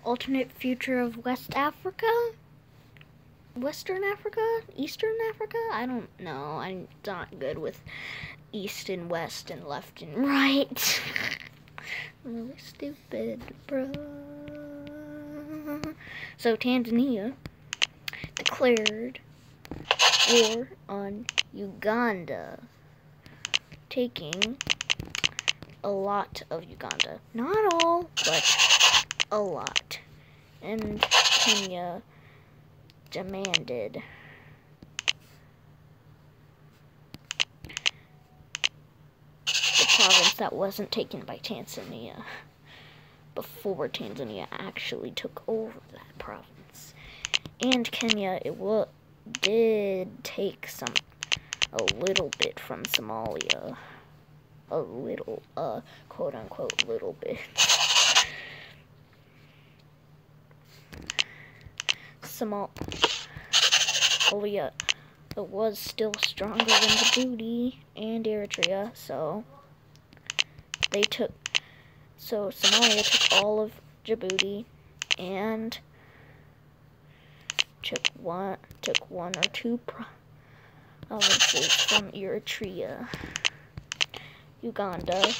alternate future of West Africa? Western Africa? Eastern Africa? I don't know. I'm not good with east and west and left and right. I'm really stupid, bro. So Tanzania declared war on Uganda, taking a lot of Uganda. Not all, but a lot. And Kenya demanded the province that wasn't taken by Tanzania before Tanzania actually took over that province. And Kenya, did take a little bit from Somalia. A little, quote unquote, little bit. Somalia was still stronger than Djibouti and Eritrea, so Somalia took all of Djibouti and took one or two provinces from Eritrea. Uganda,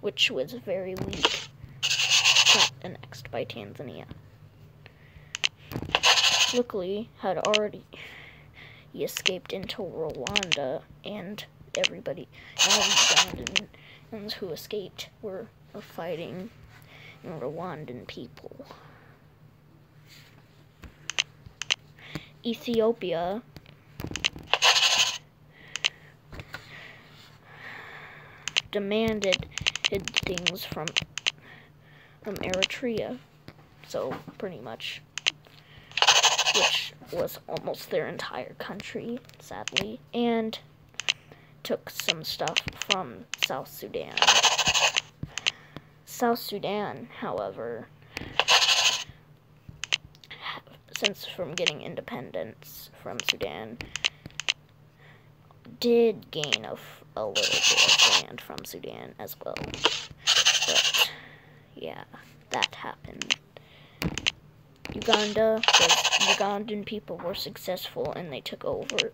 which was very weak, got annexed by Tanzania. Luckily, had already escaped into Rwanda, and all Ugandans who escaped were fighting Rwandan people. Ethiopia demanded things from Eritrea, so pretty much, which was almost their entire country, sadly, and took some stuff from South Sudan. South Sudan, however, since from getting independence from Sudan, did gain a little bit of land from Sudan as well. But, yeah, that happened. Ugandan people were successful, and they took over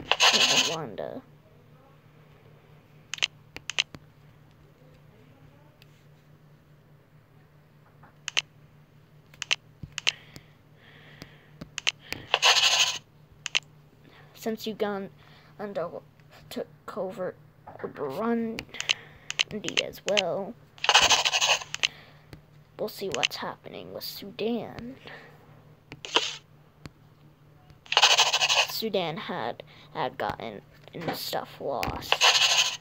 Rwanda. Since Uganda took over Burundi as well, we'll see what's happening with Sudan. Sudan had gotten stuff lost,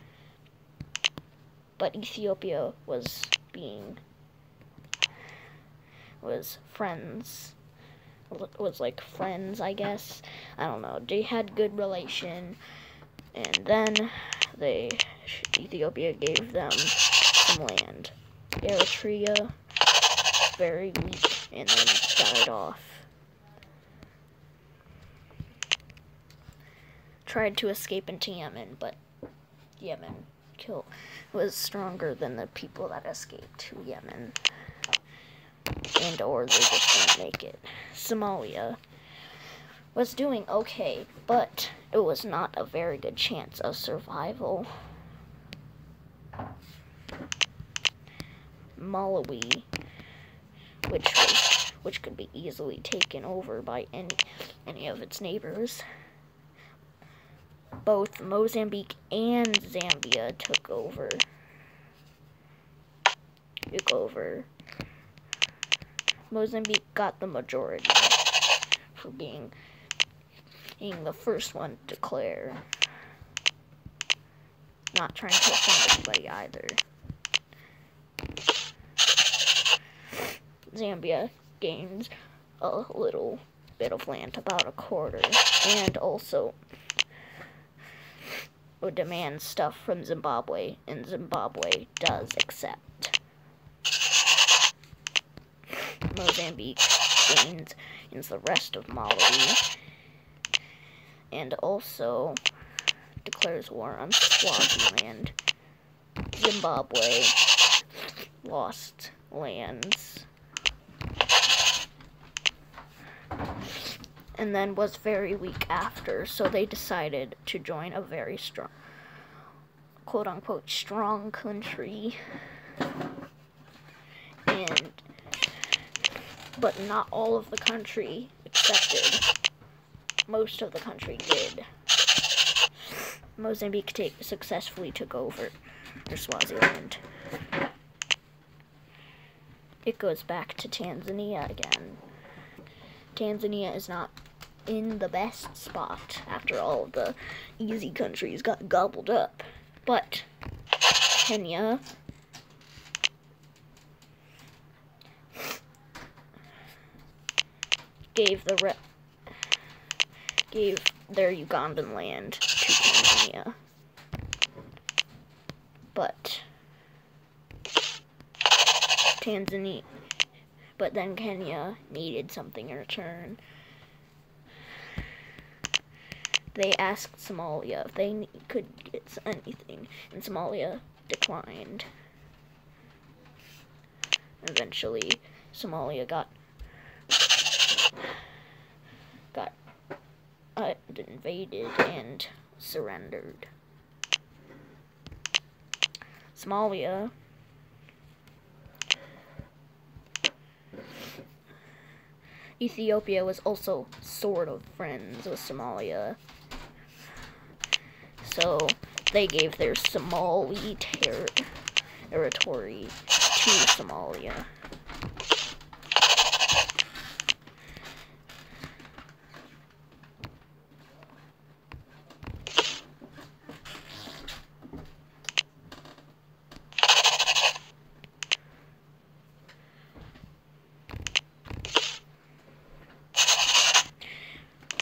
but Ethiopia was like friends, I guess. I don't know. They had good relation, and then Ethiopia gave them some land. Eritrea, very weak, and then died off. Tried to escape into Yemen, but Yemen was stronger than the people that escaped to Yemen. Or they just didn't make it. Somalia was doing okay, but it was not a very good chance of survival. Malawi, which could be easily taken over by any of its neighbors. Both Mozambique and Zambia took over. Mozambique got the majority for being the first one to declare. Not trying to offend anybody either. Zambia gains a little bit of land, about a quarter, and also would demand stuff from Zimbabwe, and Zimbabwe does accept. Mozambique gains the rest of Malawi, and also declares war on Swaziland. Zimbabwe lost lands and then was very weak after, so they decided to join a very strong, quote-unquote, strong country. But not all of the country accepted. Most of the country did. Mozambique successfully took over Swaziland. It goes back to Tanzania again. Tanzania is not in the best spot after all of the easy countries got gobbled up. But Kenya gave their Ugandan land to Tanzania. But then Kenya needed something in return. They asked Somalia if they could get anything, and Somalia declined. Eventually, Somalia got invaded and surrendered. Somalia Ethiopia was also sort of friends with Somalia, so they gave their Somali territory to Somalia.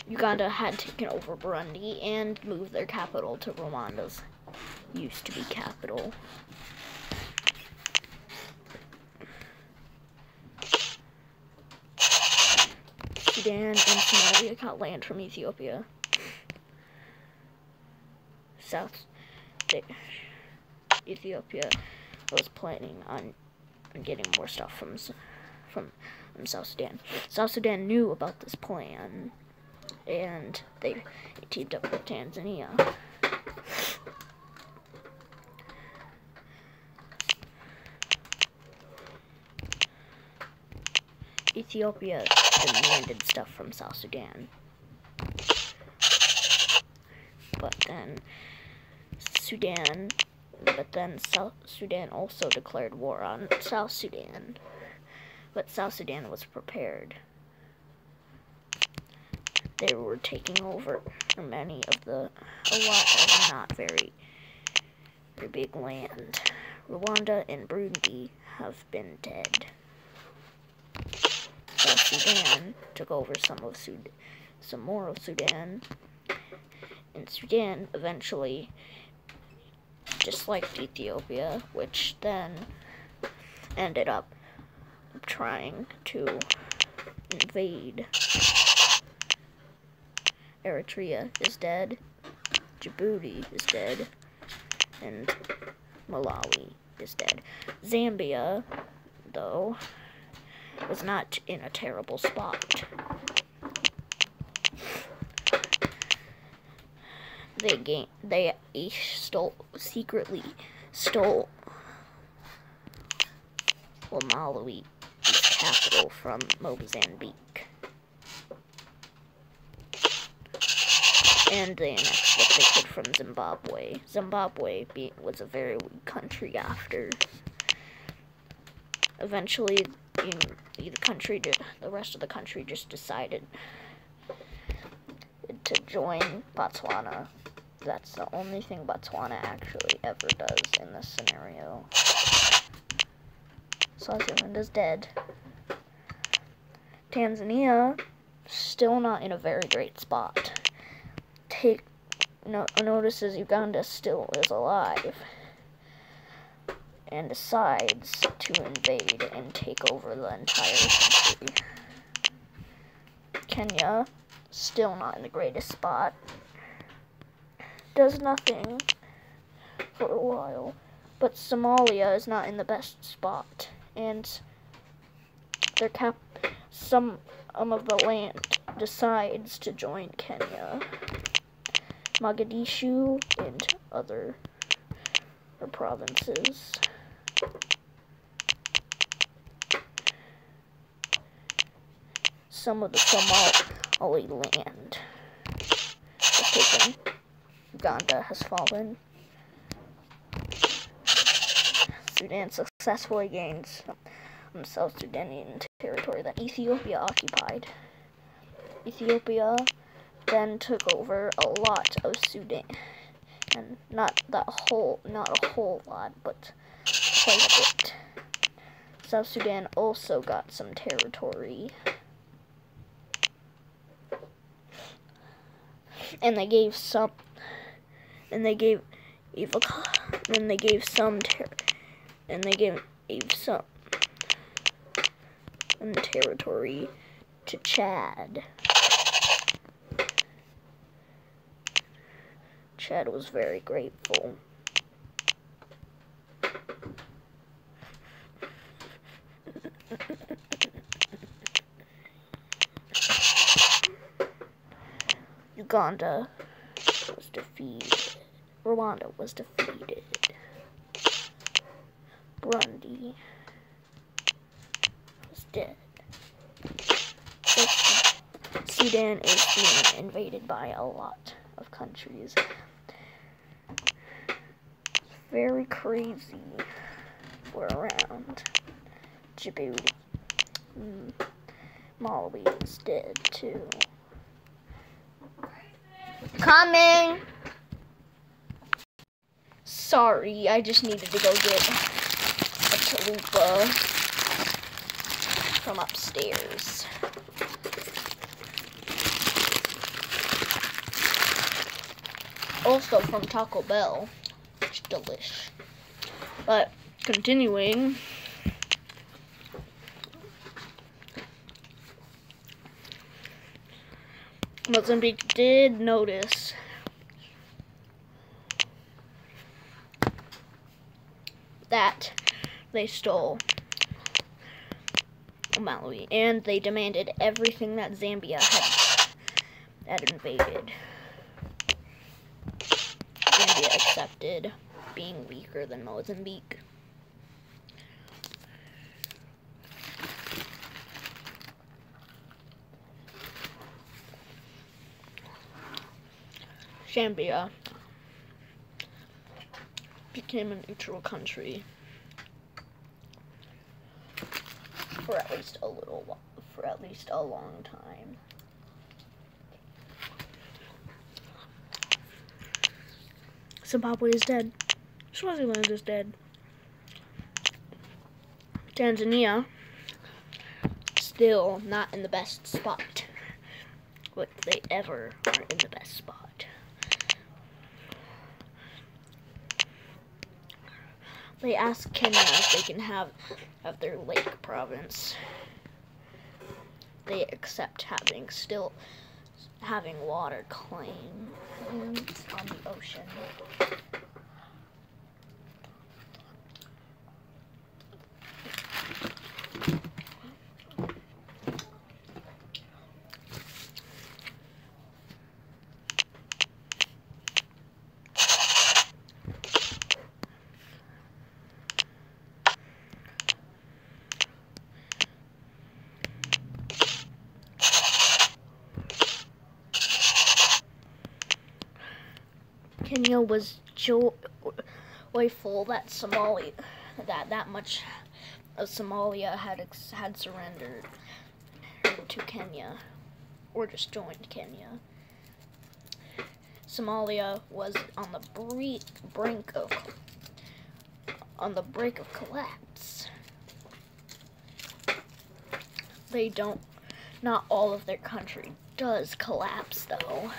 Uganda had taken over Burundi and moved their capital to Rwanda's used to be capital. Sudan and Somalia got land from Ethiopia. Ethiopia was planning on getting more stuff from South Sudan. South Sudan knew about this plan, and they teamed up with Tanzania. Ethiopia demanded stuff from South Sudan. But then South Sudan also declared war on South Sudan. But South Sudan was prepared. They were taking over a lot of not very big land. Rwanda and Burundi have been dead. South Sudan took over some more of Sudan, and Sudan eventually disliked Ethiopia, which then ended up trying to invade. Eritrea is dead, Djibouti is dead, and Malawi is dead. Zambia, though, was not in a terrible spot. They secretly stole Malawi's capital from Mozambique. And they annexed what they could from Zimbabwe. Zimbabwe was a very weak country after. Eventually, the rest of the country just decided to join Botswana. That's the only thing Botswana actually ever does in this scenario. Swaziland is dead. Tanzania, still not in a very great spot. Notices Uganda still is alive and decides to invade and take over the entire country. Kenya, still not in the greatest spot, does nothing for a while, but Somalia is not in the best spot, and of the land decides to join Kenya. Mogadishu and other provinces. Some of the Somali land was taken. Uganda has fallen. Sudan successfully gained South Sudanian territory that Ethiopia occupied. Ethiopia then took over a lot of Sudan, and not a whole lot, but quite a bit. South Sudan also got some territory, and they gave some territory to Chad. Chad was very grateful. Uganda was defeated. Rwanda was defeated. Burundi was dead. Sudan is being invaded by a lot of countries. It's very crazy. We're around. Djibouti. Malawi is dead too. Coming! Sorry, I just needed to go get a chalupa from upstairs. Also from Taco Bell. It's delish. But continuing. Mozambique did notice that they stole Malawi, and they demanded everything that Zambia had invaded. Zambia accepted being weaker than Mozambique. Zambia became a neutral country for at least a long time. Zimbabwe is dead. Swaziland is dead. Tanzania still not in the best spot, but they ever are in the best spot. They asked Kenya if they can have their lake province. They accept still having water claim on the ocean. Kenya was joyful that that much of Somalia had surrendered to Kenya, or just joined Kenya. Somalia was on the brink of collapse. Not all of their country does collapse though.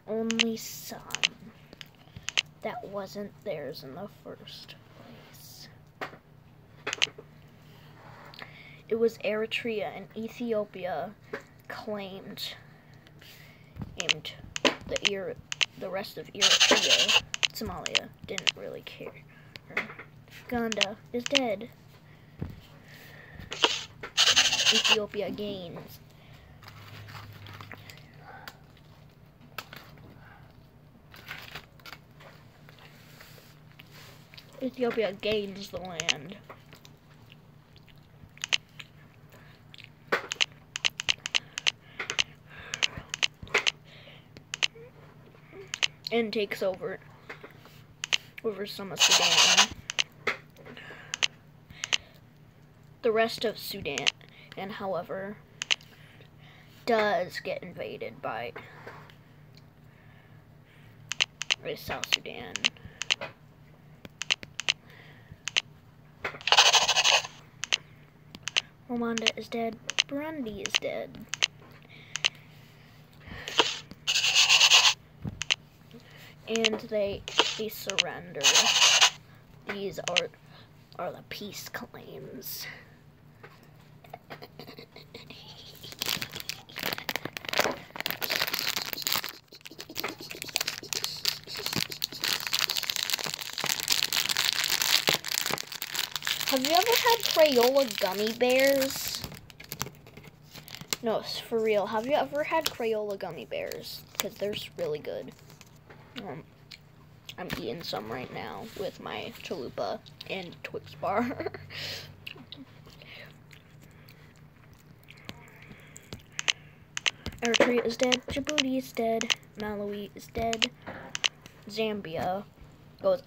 Only some. That wasn't theirs in the first place. It was Eritrea and Ethiopia claimed the rest of Eritrea. Somalia didn't really care. Uganda is dead. Ethiopia gains. Ethiopia gains the land. And takes over some of Sudan. The rest of Sudan, and however, does get invaded by South Sudan. Rwanda is dead. Burundi is dead. And they surrender. These are the peace claims. Have you ever had Crayola gummy bears? No, for real. Have you ever had Crayola gummy bears? Because they're really good. I'm eating some right now with my chalupa and Twix bar. Eritrea is dead. Djibouti is dead. Malawi is dead. Zambia goes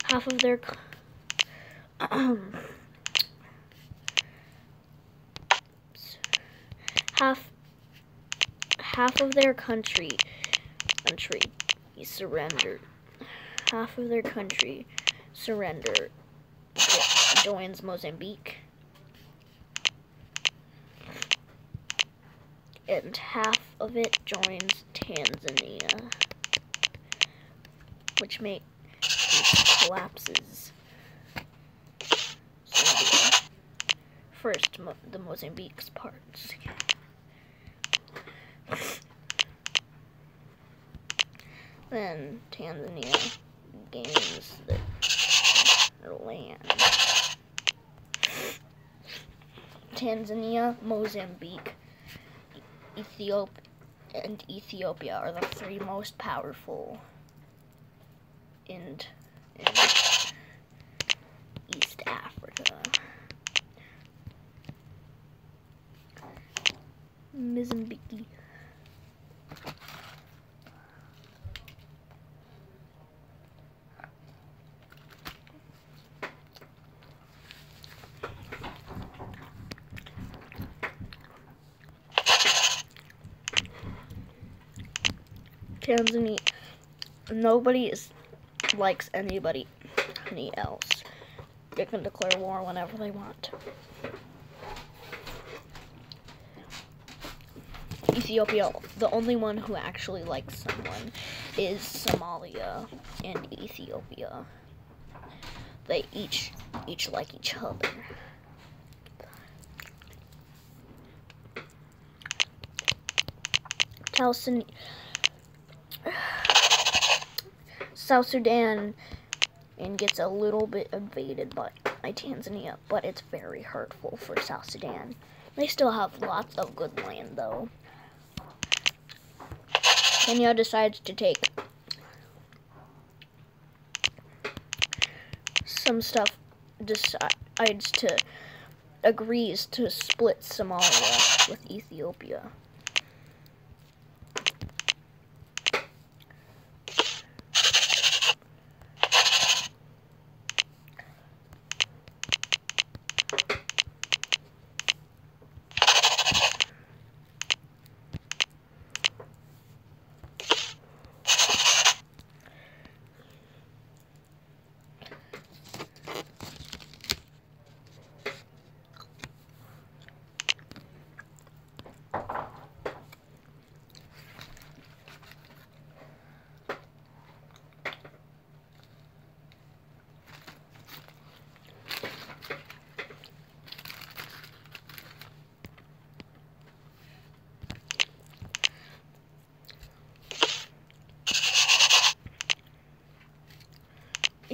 half of their half of their country surrendered. Half of their country surrendered. Joins Mozambique, and half of it joins Tanzania, which collapses Zambia. First, the Mozambique's parts. Then Tanzania gains their land. Tanzania, Mozambique, Ethiopia are the three most powerful in East Africa. Mozambique. Tanzania, nobody likes anybody else. They can declare war whenever they want. Ethiopia, the only one who actually likes someone is Somalia and Ethiopia. They each like each other. South Sudan and gets a little bit invaded by Tanzania, but it's very hurtful for South Sudan. They still have lots of good land, though. Kenya decides to take some stuff, agrees to split Somalia with Ethiopia.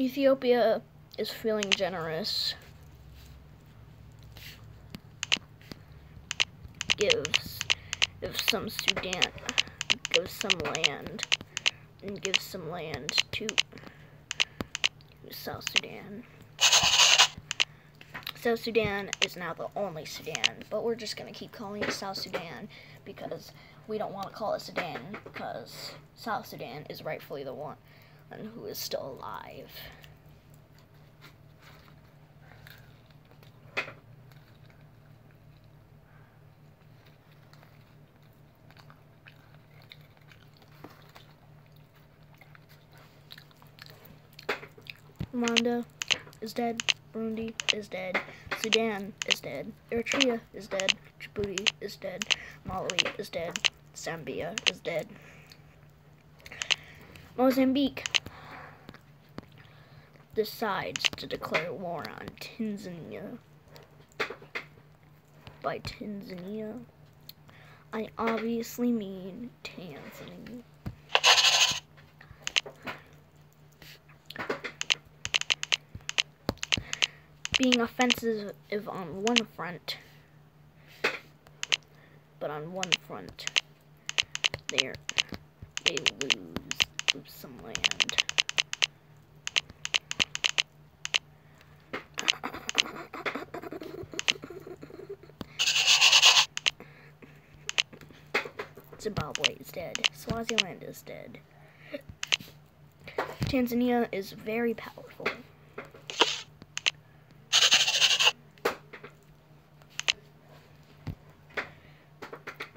Ethiopia is feeling generous. Gives some Sudan, gives some land, and gives some land to South Sudan. South Sudan is now the only Sudan, but we're just gonna keep calling it South Sudan because we don't want to call it Sudan because South Sudan is rightfully the one who is still alive. Rwanda is dead. Burundi is dead. Sudan is dead. Eritrea is dead. Djibouti is dead. Malawi is dead. Zambia is dead. Mozambique decides to declare war on Tanzania. By Tanzania, I obviously mean Tanzania. Being offensive on one front, but on one front, they lose some land. Zimbabwe is dead. Swaziland is dead. Tanzania is very powerful.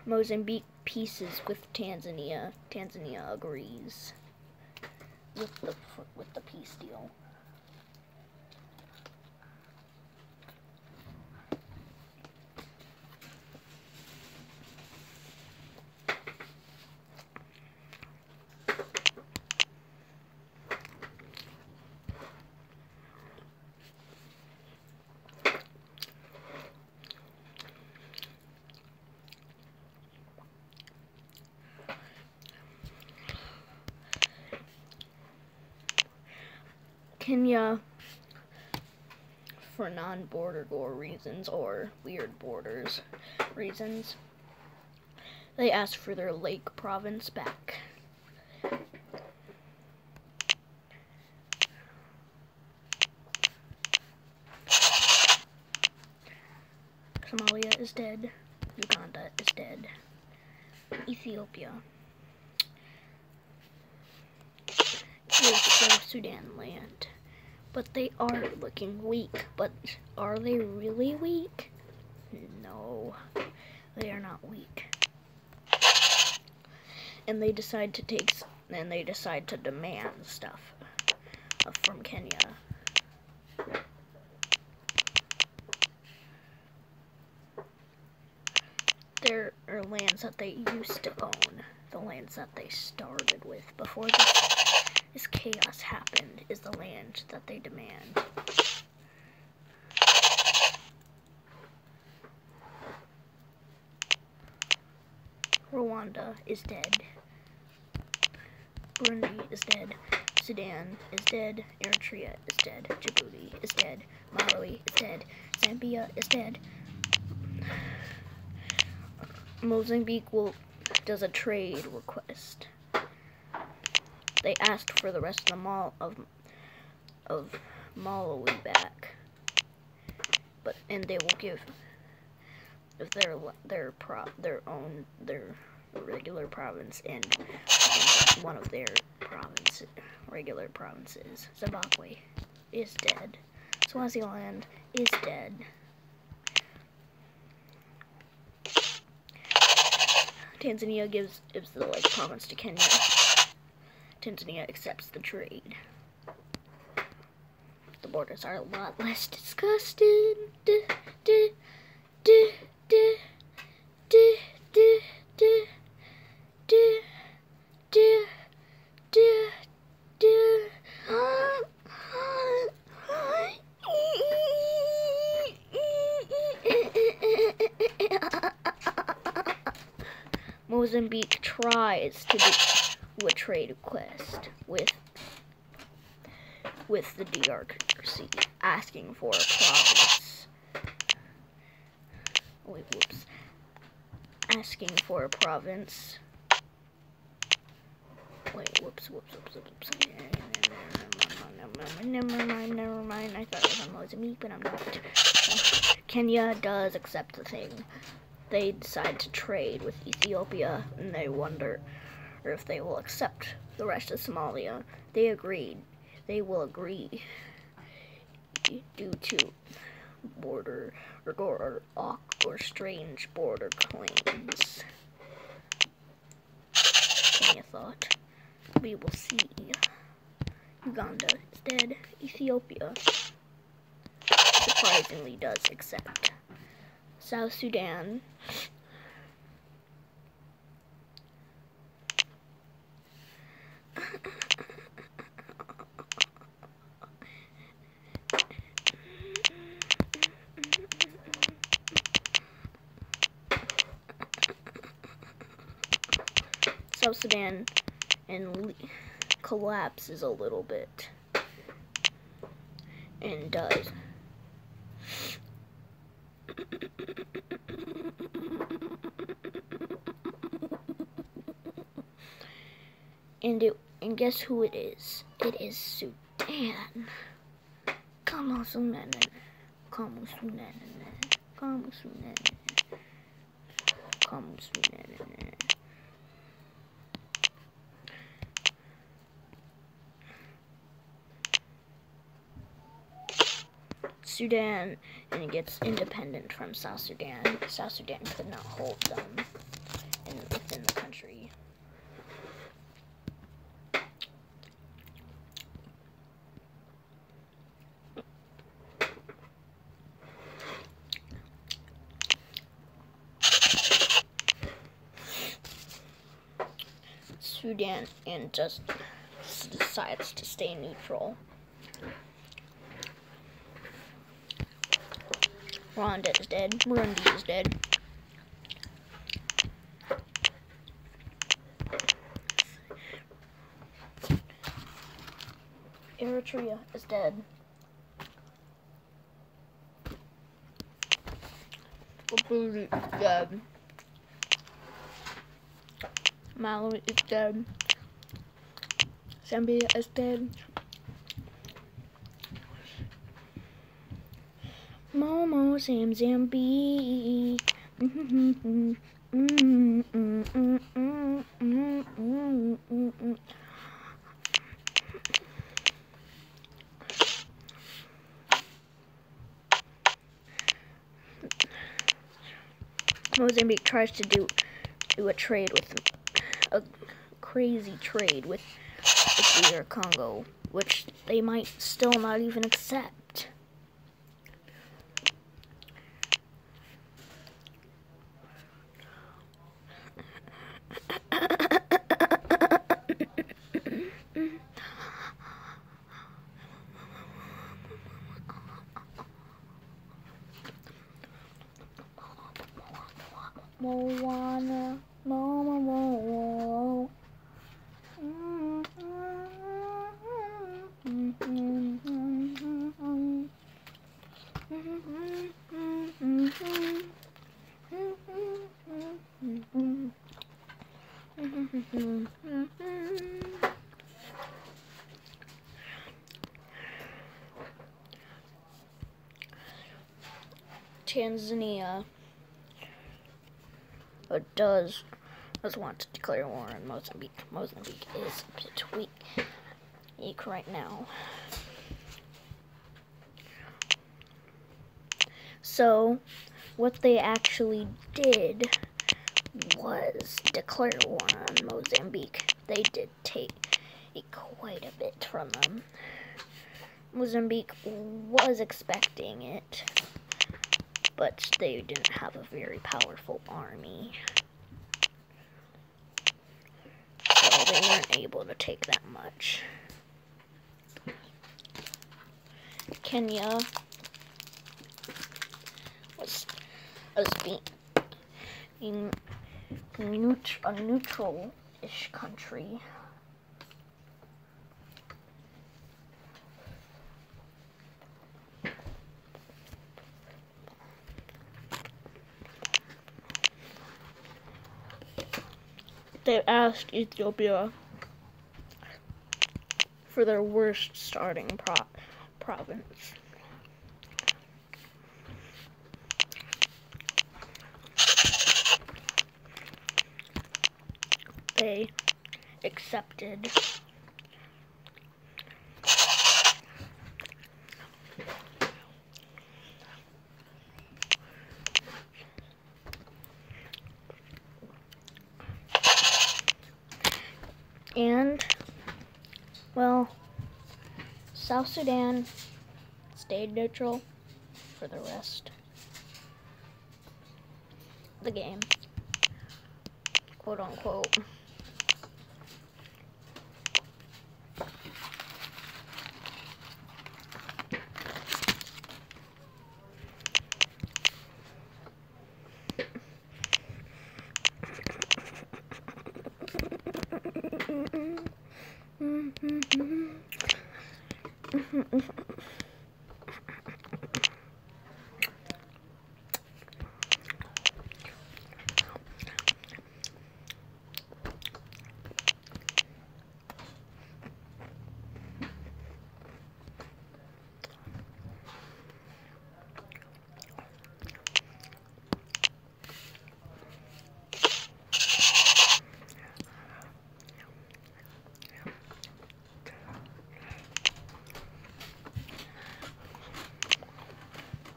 Mozambique pieces with Tanzania. Tanzania agrees with the peace deal. Kenya, for non-border war reasons or weird borders reasons, they asked for their Lake province back. Somalia is dead. Uganda is dead. Ethiopia gives South Sudan land. But they are looking weak. But are they really weak? No, they are not weak. And they decide to demand stuff from Kenya. There are lands that they used to own, the lands that they started with before this chaos happened is the land that they demand. Rwanda is dead. Burundi is dead. Sudan is dead. Eritrea is dead. Djibouti is dead. Malawi is dead. Zambia is dead. Mozambique does a trade request. They asked for the rest of Malawi back, and they will give their regular province and one of their regular provinces. Zimbabwe is dead. Swaziland is dead. Tanzania gives the Lake province to Kenya. Tanzania accepts the trade. The borders are a lot less disgusting. Mozambique tries to do a trade request with with the DRC, asking for a province. Wait, whoops. Asking for a province. Wait, whoops. Never mind. I thought it was on Mozambique, but I'm not. Kenya does accept the thing. They decide to trade with Ethiopia, and they wonder if they will accept the rest of Somalia. They agreed. They will agree due to border or strange border claims. Kenya thought, we will see. Uganda is dead. Ethiopia surprisingly does accept. South Sudan and collapses a little bit and does. And guess who it is? It is Sudan. Come on, Sudan. Come on, Sudan. Come on, Sudan. Come on, Sudan. Sudan, and it gets independent from South Sudan. South Sudan could not hold them within the country. Sudan and just decides to stay neutral. Rwanda is dead. Burundi is dead. Eritrea is dead. Djibouti is dead. Malawi is dead. Zambia is dead. Momo Zambique. Mozambique tries to do a trade with a crazy trade with the Congo, which they might still not even accept. Moana, Momo. Tanzania does want to declare war on Mozambique. Mozambique is a bit weak right now. So, what they actually did was declare war on Mozambique. They did take quite a bit from them. Mozambique was expecting it, but they didn't have a very powerful army, so they weren't able to take that much. Kenya was being a neutral-ish country. They asked Ethiopia for their worst starting province. They accepted. And, well, South Sudan stayed neutral for the rest of the game, quote unquote.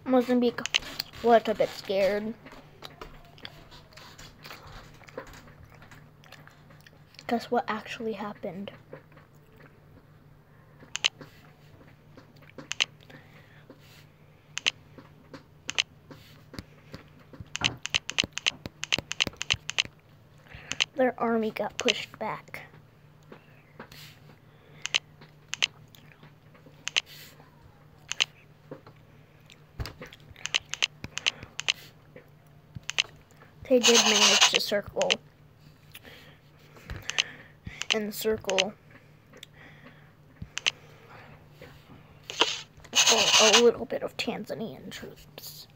Mozambique was a bit scared because what actually happened. Their army got pushed back. They did manage to circle and circle a little bit of Tanzanian troops.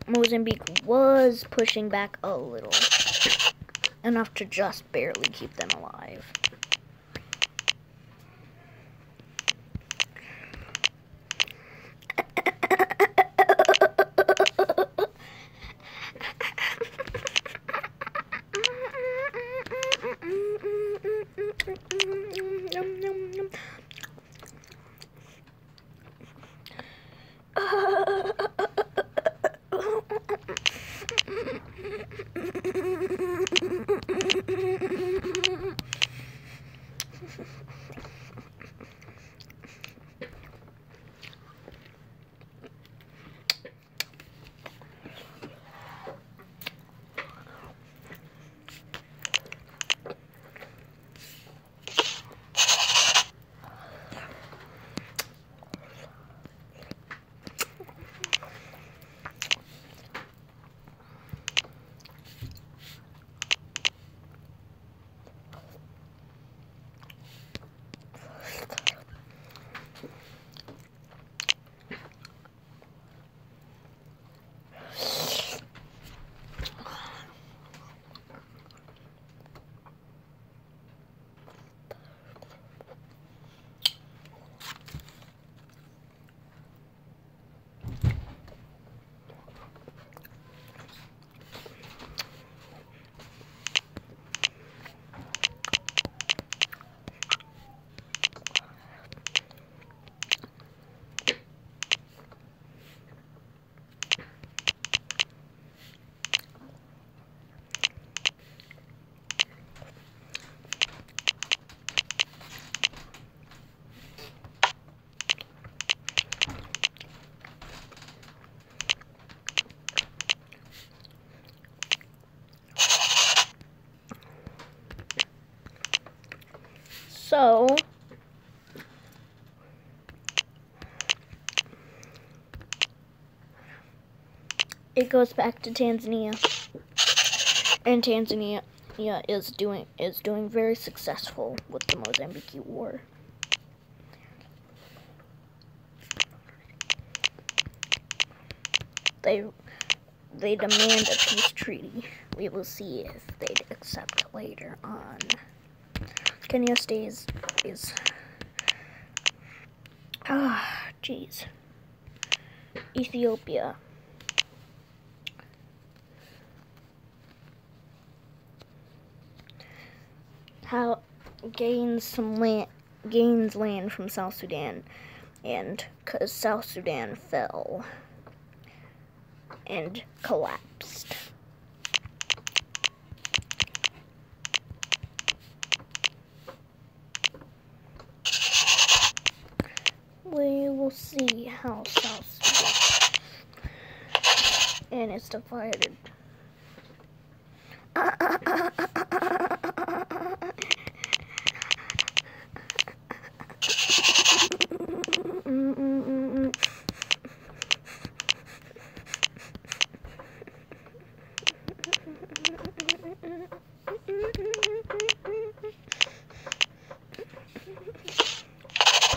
Mozambique was pushing back a little, enough to just barely keep them alive. it goes back to Tanzania, and Tanzania is doing very successful with the Mozambique War. They demand a peace treaty. We will see if they'd accept later on. Kenya is jeez. Ethiopia. How gains land from South Sudan, and because South Sudan fell and collapsed. We will see how South Sudan and it's divided.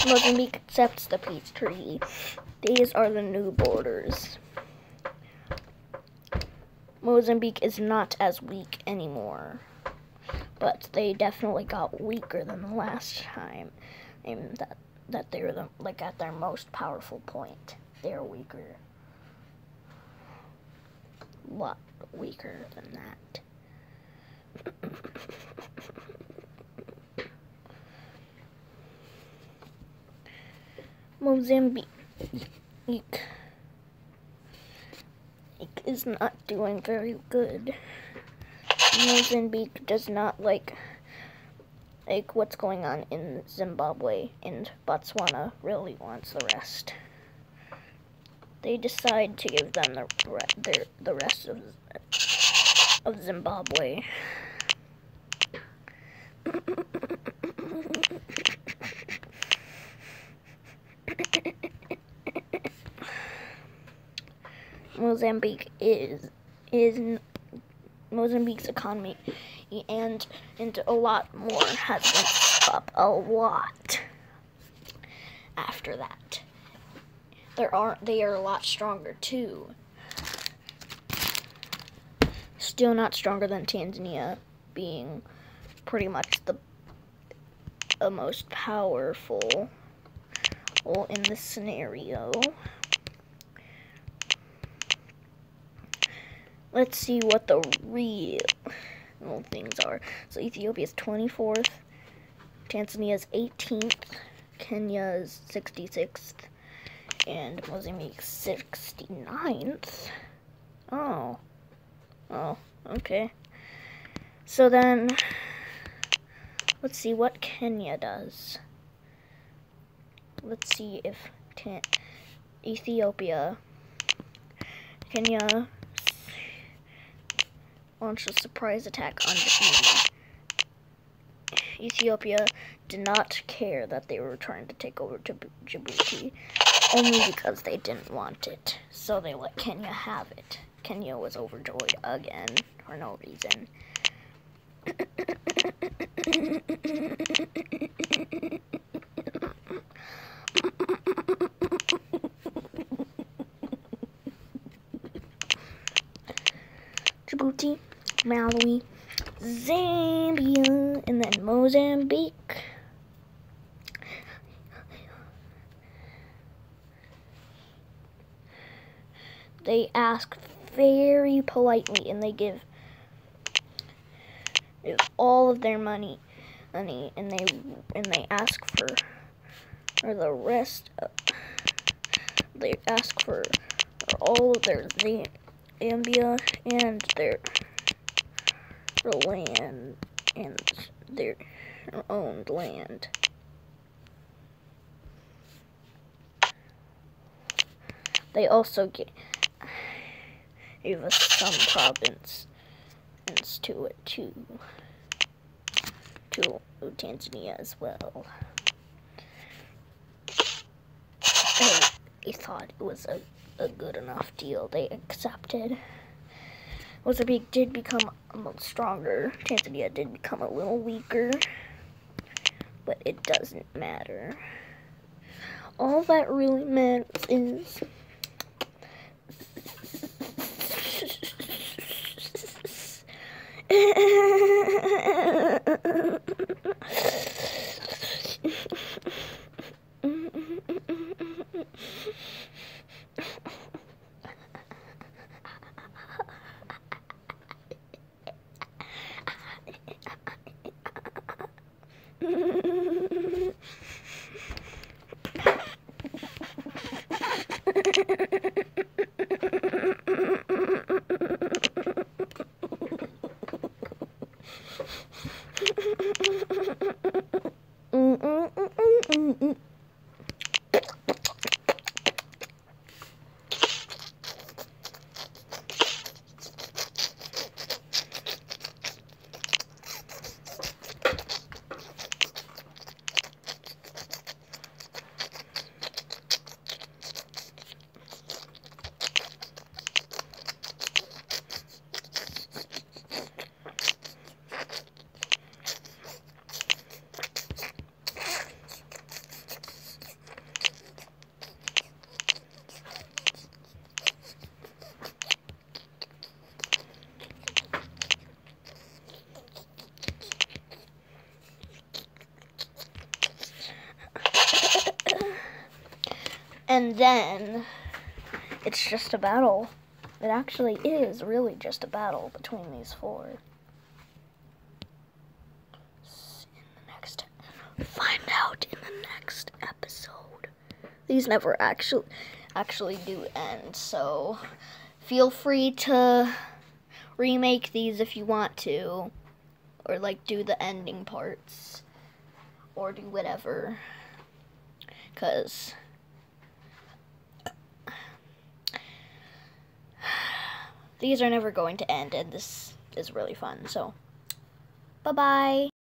Mozambique accepts the peace treaty. These are the new borders. Mozambique is not as weak anymore, but they definitely got weaker than the last time. And that they were like at their most powerful point. They're weaker. A lot weaker than that. Mozambique is not doing very good. Mozambique does not like what's going on in Zimbabwe, and Botswana really wants the rest. They decide to give them the rest of Zimbabwe. Mozambique's economy and a lot more has been up a lot after that. They are a lot stronger too. Still not stronger than Tanzania, being pretty much the most powerful in this scenario. Let's see what the real things are. So Ethiopia's 24th, Tanzania's 18th, Kenya's 66th, and Mozambique's 69th. Oh, okay. So then, let's see what Kenya does. Let's see if Kenya launched a surprise attack on Djibouti. Ethiopia did not care that they were trying to take over Djibouti, only because they didn't want it. So they let Kenya have it. Kenya was overjoyed again, for no reason. Djibouti, Malawi, Zambia, and then Mozambique. They ask very politely, and they give all of their money, and they ask for the rest. They ask for all of their Zambia and their land and their owned land. They also gave us some province to it too, to Tanzania as well. They thought it was a a good enough deal. They accepted. Mozambique did become stronger. Tanzania did become a little weaker, but it doesn't matter. All that really matters is and then it's just a battle. It actually is really just a battle between these four. Find out in the next episode. These never actually do end, so feel free to remake these if you want to, or like do the ending parts, or do whatever, because these are never going to end, and this is really fun. So bye bye.